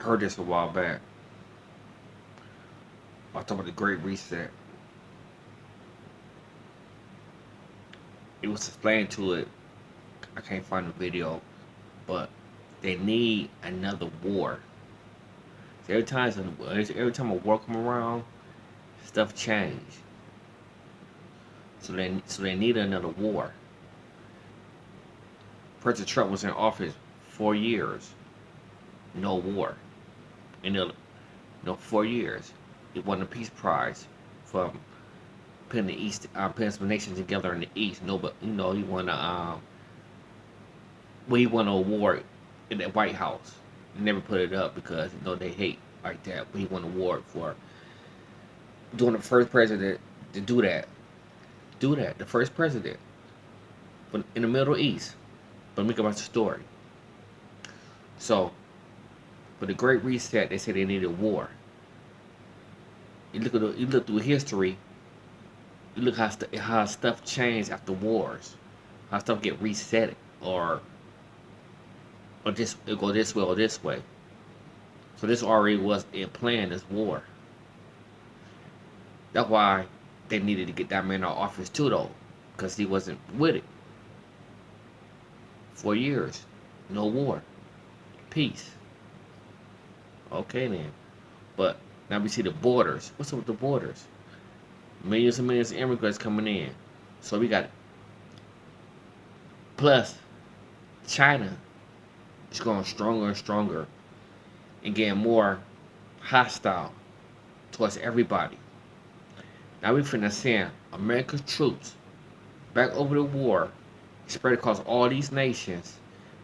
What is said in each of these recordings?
heard this a while back. I was talking about the Great Reset. It was explained to it. I can't find the video, but they need another war. So every time a war come around, stuff change. So they need another war. President Trump was in office 4 years, no war. In the no 4 years, he won the Peace Prize from putting the East, putting some nations together in the East. No, but he won he won a award in the White House. They never put it up because they hate like that. But he won an award for doing the first president to do that. Do that, the first president in the Middle East. But make about the story. So, for the Great Reset, they said they needed war. You look through history. You look how stuff changed after wars, how stuff get reset or just it go this way or this way. So this already was a plan. This war. That's why they needed to get that man out of office too, though, because he wasn't with it. 4 years, no war, peace. Okay then, but now we see the borders. What's up with the borders? Millions and millions of immigrants coming in. So we got plus China is going stronger and stronger and getting more hostile towards everybody. Now we finna send America's troops back over the war, spread across all these nations,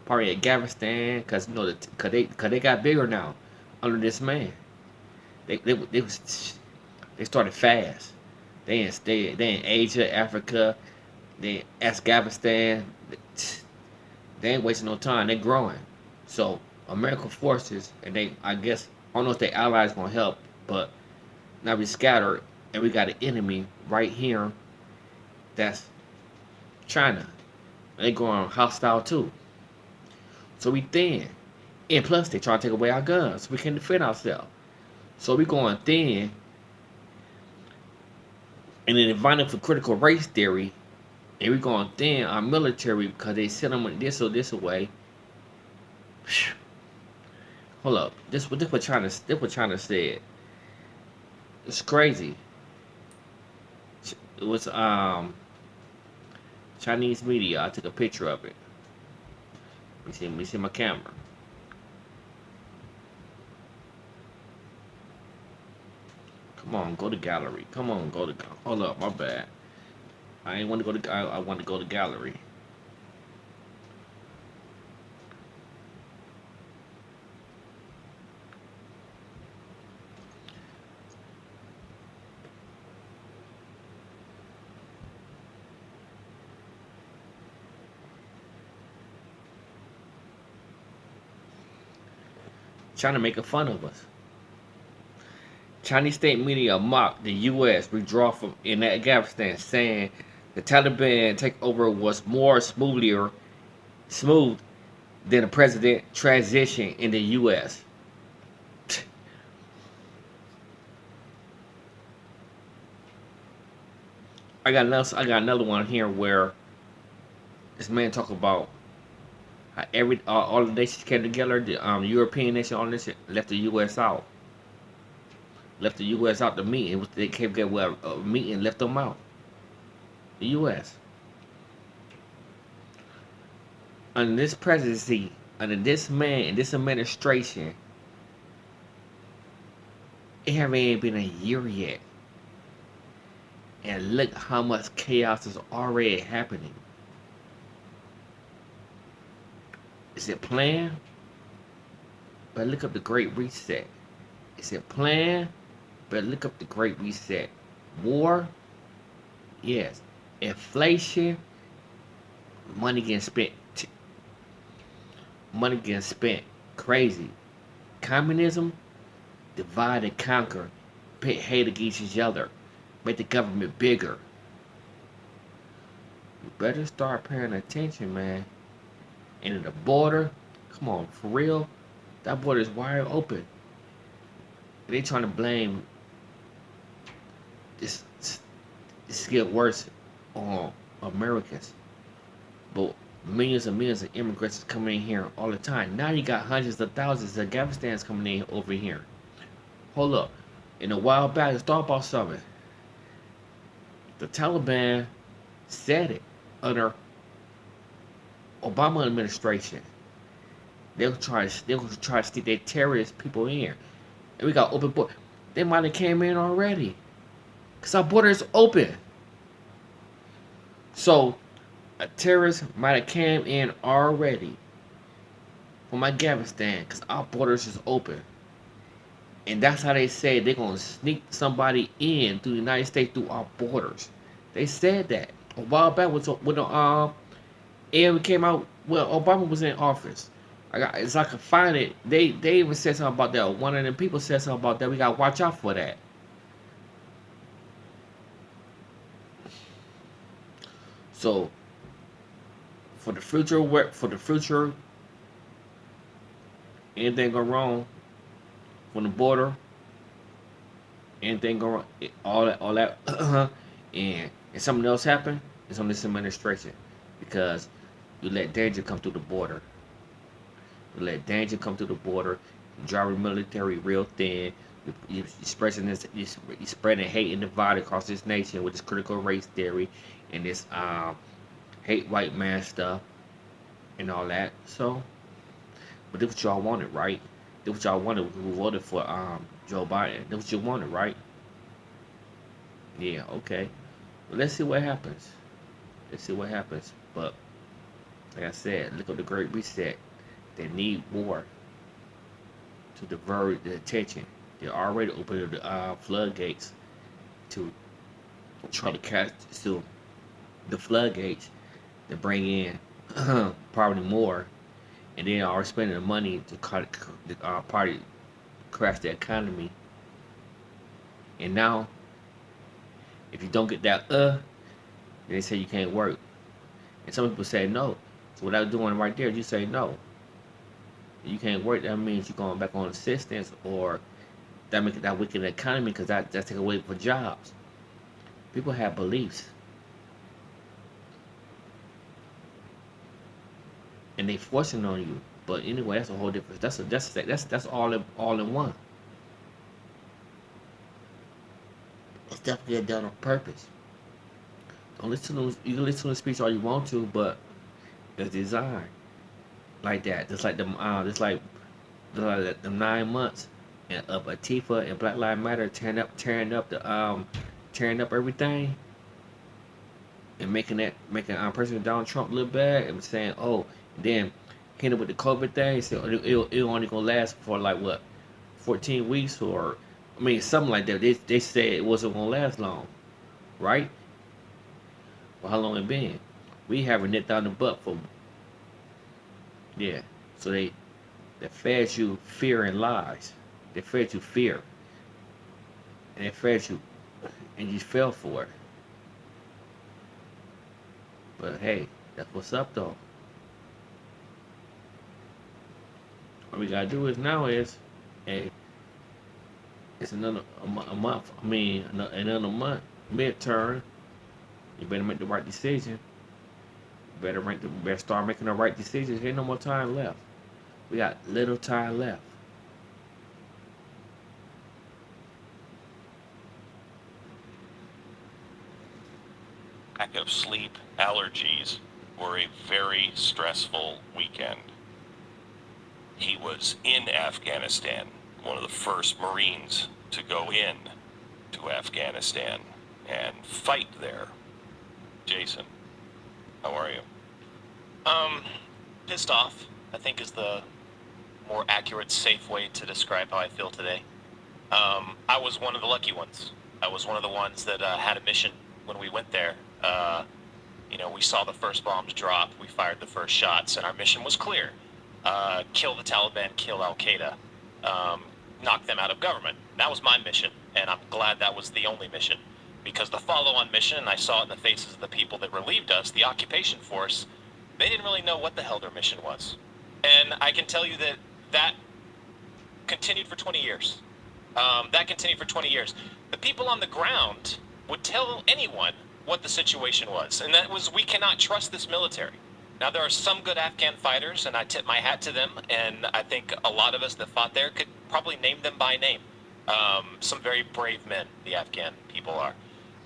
probably Afghanistan, cause they got bigger now under this man. They started fast. They in Asia, Africa, they Afghanistan. They ain't wasting no time. They growing. So American forces and I guess I don't know if their allies gonna help, but now we scattered and we got an enemy right here. That's China. They going hostile too. So we thin. And plus they trying to take away our guns. We can't defend ourselves. So we going thin. And then inviting for critical race theory. And we going thin our military because they send them this way. Hold up. This what China said. It's crazy. It was Chinese media. I took a picture of it. Let me see my camera. Come on, go to gallery. Come on, go to. Hold up, my bad. I ain't want to go to. I want to go to gallery. China making fun of us. Chinese state media mocked the U.S. withdrawal from in Afghanistan, saying the Taliban takeover was more smooth than the president transition in the U.S. I got another one here where this man talk about how all the nations came together. The European nation, all this shit, left the U.S. out. Left the U.S. out the meeting. They came together with a meeting and left them out. The U.S. Under this presidency, under this man and this administration, it haven't even been a year yet. And look how much chaos is already happening. Is it planned? But look up the Great Reset. Is it planned? But look up the Great Reset. War? Yes. Inflation? Money getting spent. Money getting spent. Crazy. Communism? Divide and conquer. Pit hate against each other. Make the government bigger. You better start paying attention, man. And at the border, come on, for real. That border is wide open. And they trying to blame this. This get worse on Americans, but millions and millions of immigrants is coming in here all the time. Now you got hundreds of thousands of Afghanistans coming in over here. Hold up. In a while back, let's talk about something. The Taliban said it under Obama administration. They will try to stick their terrorist people in here. And we got open border. They might have came in already. Cause our border is open. So a terrorist might have came in already from Afghanistan because our borders is open. And that's how they say they're gonna sneak somebody in through the United States through our borders. They said that a while back when the and came out. Well, Obama was in office. It's like I can find it. They even said something about that. One of them people said something about that. We gotta watch out for that. So for the future, anything go wrong from the border, anything go wrong, all that, and something else happen, it's on this administration because you let danger come through the border. You let danger come through the border. You drive the military real thin. You spreading this, you spreading hate and divide across this nation with this critical race theory and this hate white man stuff and all that. So, but this what y'all wanted, right? This what y'all wanted who voted for Joe Biden. This what you wanted, right? Yeah, okay. Well, let's see what happens. Let's see what happens. But like I said, look at the Great Reset. They need war to divert the attention. They already opened the floodgates to try to catch so the floodgates to bring in probably more, and then are spending the money to cut the party crash the economy. And now, if you don't get that, then they say you can't work. And some people say no. So what I was doing right there, you say no. You can't work. That means you're going back on assistance, or that make that weaken the economy because that's take away for jobs. People have beliefs, and they forcing on you. But anyway, that's a whole different. That's all in one. It's definitely done on purpose. Don't listen to you can listen to the speech all you want to, but it's designed like that. Just like the 9 months of Antifa and Black Lives Matter tearing up everything and making President Donald Trump look bad and saying, oh, and then hitting with the COVID thing, so it only gonna last for like what, 14 weeks or I mean something like that. They said it wasn't gonna last long, right? Well, how long it been? We haven't nipped down the butt for yeah. So they fed you fear and lies. They fed you fear and they fed you and you fell for it. But hey, that's what's up though. What we gotta do is now is, hey, it's a month. I mean, another month midterm. You better make the right decision. Better start making the right decisions. Ain't no more time left. We got little time left. Lack of sleep, allergies, or a very stressful weekend. He was in Afghanistan, one of the first Marines to go in to Afghanistan and fight there. Jason, how are you? Um, Pissed off, I think is the more accurate, safe way to describe how I feel today. I was one of the lucky ones. I was one of the ones that had a mission when we went there. We saw the first bombs drop, we fired the first shots, and our mission was clear. Kill the Taliban, kill Al Qaeda, knock them out of government. That was my mission, and I'm glad that was the only mission. Because the follow on mission, and I saw it in the faces of the people that relieved us, the occupation force, they didn't really know what the hell their mission was. And I can tell you that continued for 20 years. That continued for 20 years. The people on the ground would tell anyone what the situation was, and that was, we cannot trust this military. Now, there are some good Afghan fighters, and I tip my hat to them, and I think a lot of us that fought there could probably name them by name. Some very brave men, the Afghan people are.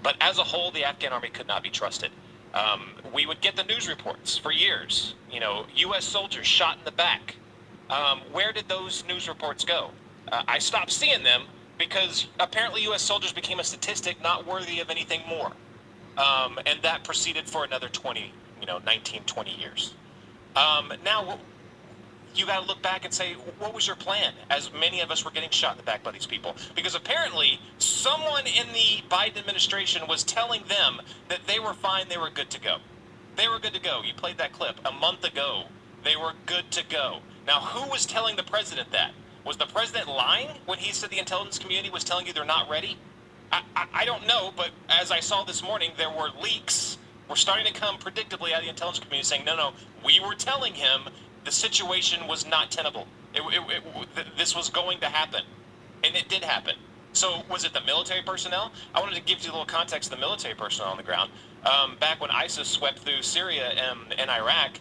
But as a whole, the Afghan army could not be trusted. We would get the news reports for years. You know, U.S. soldiers shot in the back. Where did those news reports go? I stopped seeing them because apparently U.S. soldiers became a statistic not worthy of anything more. And that proceeded for another 19, 20 years. Now, you got to look back and say, what was your plan? As many of us were getting shot in the back by these people. Because apparently, someone in the Biden administration was telling them that they were fine, they were good to go. They were good to go. You played that clip a month ago. They were good to go. Now, who was telling the president that? Was the president lying when he said the intelligence community was telling you they're not ready? I don't know, but as I saw this morning, there were leaks. We're starting to come predictably out of the intelligence community saying, no, we were telling him the situation was not tenable. This was going to happen, and it did happen. So was it the military personnel? I wanted to give you a little context of the military personnel on the ground. Back when ISIS swept through Syria and Iraq,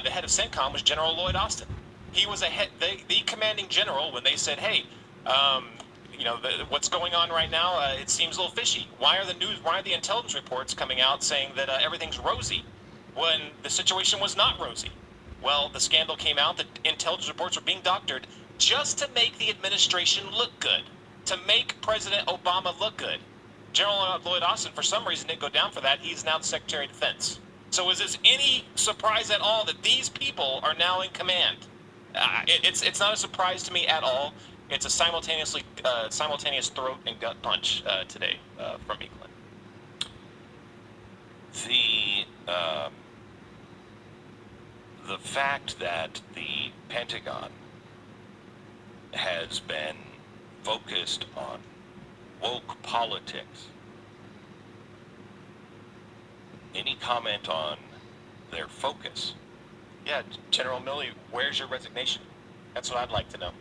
the head of CENTCOM was General Lloyd Austin. He was the commanding general when they said, hey, what's going on right now, it seems a little fishy. Why are the intelligence reports coming out saying that everything's rosy when the situation was not rosy? Well, the scandal came out that intelligence reports were being doctored just to make the administration look good, to make President Obama look good. General Lloyd Austin, for some reason, didn't go down for that. He's now the Secretary of Defense. So is this any surprise at all that these people are now in command? It's not a surprise to me at all. It's a simultaneous throat and gut punch today from England. The fact that the Pentagon has been focused on woke politics. Any comment on their focus? Yeah, General Milley, where's your resignation? That's what I'd like to know.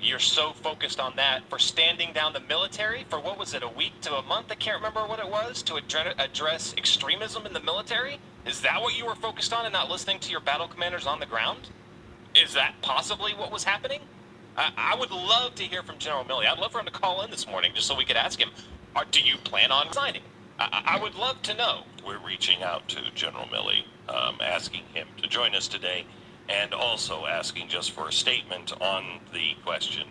You're so focused on that for standing down the military for, what was it, a week to a month? I can't remember what it was, to address extremism in the military? Is that what you were focused on and not listening to your battle commanders on the ground? Is that possibly what was happening? I would love to hear from General Milley. I'd love for him to call in this morning just so we could ask him, do you plan on resigning? I would love to know. We're reaching out to General Milley, asking him to join us today, and also asking just for a statement on the question,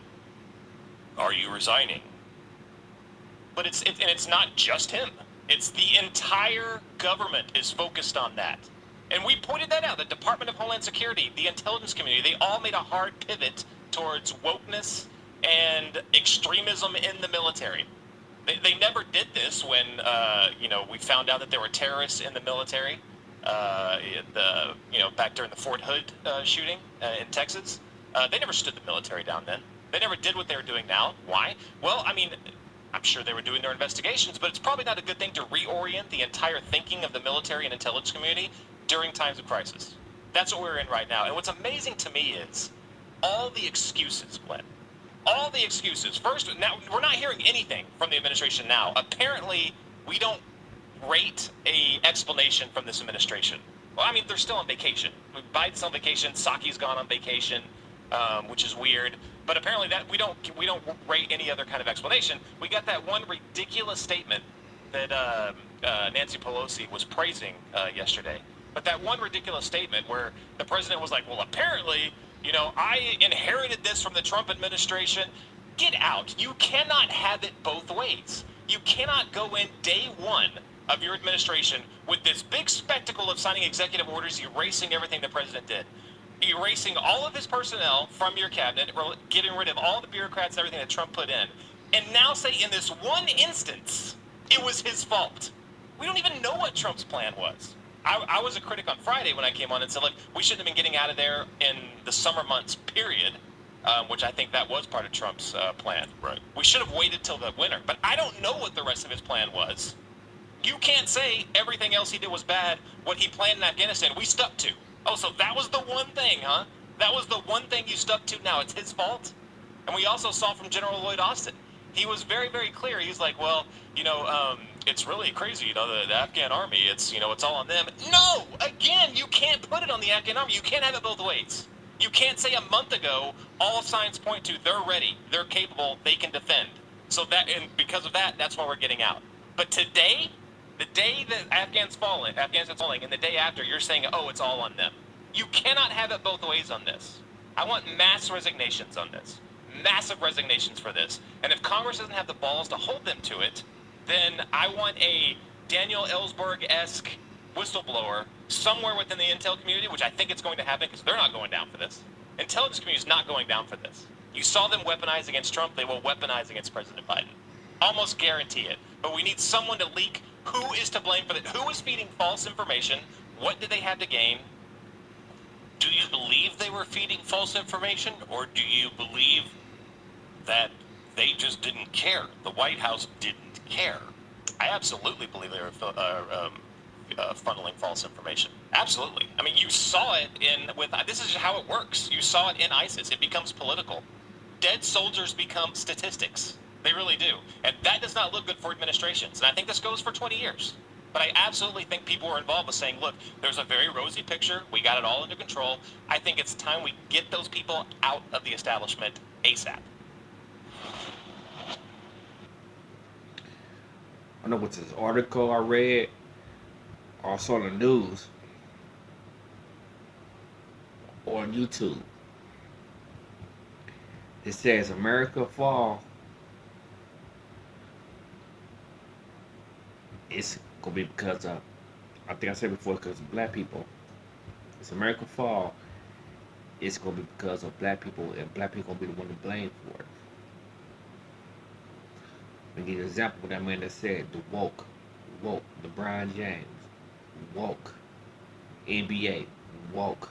are you resigning? But it's not just him. It's the entire government is focused on that. And we pointed that out. The Department of Homeland Security, the intelligence community, they all made a hard pivot towards wokeness and extremism in the military. They never did this when, we found out that there were terrorists in the military. Back during the Fort Hood shooting in Texas, they never stood the military down then. They never did what they were doing now. Why? Well, I'm sure they were doing their investigations, but it's probably not a good thing to reorient the entire thinking of the military and intelligence community during times of crisis. That's what we're in right now. And what's amazing to me is all the excuses, Glenn. All the excuses. First, now we're not hearing anything from the administration now. Apparently, we don't rate a explanation from this administration. Well, they're still on vacation. Biden's on vacation. Psaki's gone on vacation, which is weird. But apparently that we don't rate any other kind of explanation. We got that one ridiculous statement that Nancy Pelosi was praising yesterday. But that one ridiculous statement where the president was like, well, apparently, I inherited this from the Trump administration. Get out. You cannot have it both ways. You cannot go in day one of your administration with this big spectacle of signing executive orders, erasing everything the president did, erasing all of his personnel from your cabinet, getting rid of all the bureaucrats and everything that Trump put in, and now say in this one instance, it was his fault. We don't even know what Trump's plan was. I was a critic on Friday when I came on and said, look, we shouldn't have been getting out of there in the summer months, period, which I think that was part of Trump's plan. Right. We should have waited till the winter. But I don't know what the rest of his plan was. You can't say everything else he did was bad. What he planned in Afghanistan, we stuck to. Oh, so that was the one thing, huh? That was the one thing you stuck to. Now it's his fault? And we also saw from General Lloyd Austin. He was very, very clear. He's like, well, it's really crazy, the Afghan army, it's all on them. No! Again, you can't put it on the Afghan army. You can't have it both ways. You can't say a month ago, all signs point to they're ready, they're capable, they can defend. And because of that, that's why we're getting out. But today, the day that Afghanistan's falling, and the day after, you're saying, oh, it's all on them. You cannot have it both ways on this. I want mass resignations on this. Massive resignations for this. And if Congress doesn't have the balls to hold them to it, then I want a Daniel Ellsberg-esque whistleblower somewhere within the intel community, which I think it's going to happen because they're not going down for this. Intelligence community is not going down for this. You saw them weaponize against Trump, they will weaponize against President Biden. Almost guarantee it. But we need someone to leak who is to blame for that. Who is feeding false information? What did they have to gain? Do you believe they were feeding false information, or do you believe that they just didn't care? The White House didn't care. I absolutely believe they were funneling false information. Absolutely. I mean, you saw it this is how it works. You saw it in ISIS. It becomes political. Dead soldiers become statistics. They really do. And that does not look good for administrations. And I think this goes for 20 years. But I absolutely think people were involved with saying, look, there's a very rosy picture. We got it all under control. I think it's time we get those people out of the establishment ASAP. I know what's this article I read, or saw on the news, or on YouTube. It says America fall. It's gonna be because of, I think I said before, because of black people. It's America fall. It's gonna be because of black people, and black people gonna be the one to blame for it. Let me give you an example of that man that said the woke, LeBron James, woke, NBA, woke,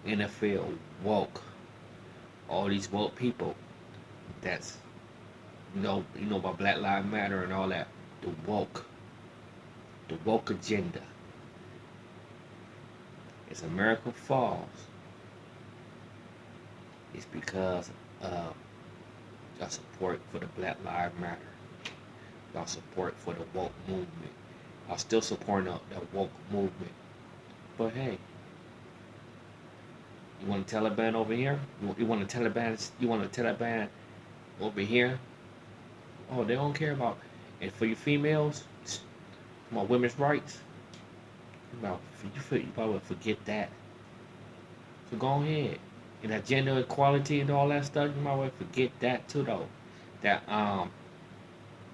NFL, woke, all these woke people. That's you know about Black Lives Matter and all that. The woke agenda. As America falls, it's because of your support for the Black Lives Matter. Y'all support for the woke movement. Y'all still supporting that woke movement. But hey, you want a Taliban over here? You want a Taliban over here? Oh, they don't care about. And for you females, about women's rights, you probably forget that. So go ahead. And that gender equality and all that stuff, you might well forget that too, though. That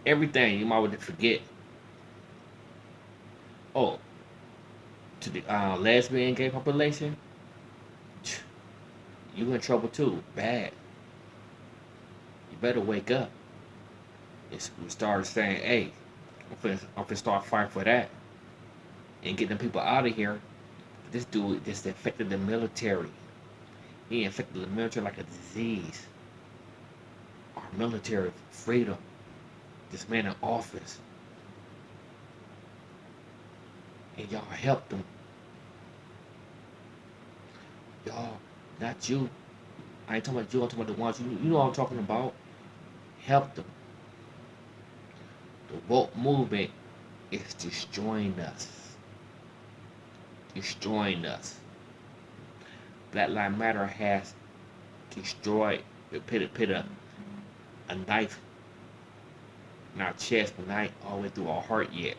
everything you might want to forget. Oh, to the lesbian gay population, you in trouble too. Bad. You better wake up. We started saying, hey, I'm finna start fighting for that and get them people out of here. This dude just infected the military. He infected the military like a disease. Our military freedom. This man in office. And y'all helped him. Y'all, not you. I ain't talking about you, I'm talking about the ones you know what I'm talking about. Help them. The woke movement is destroying us. Destroying us. Black Lives Matter has destroyed, put a knife in our chest, but not all the way through our heart yet.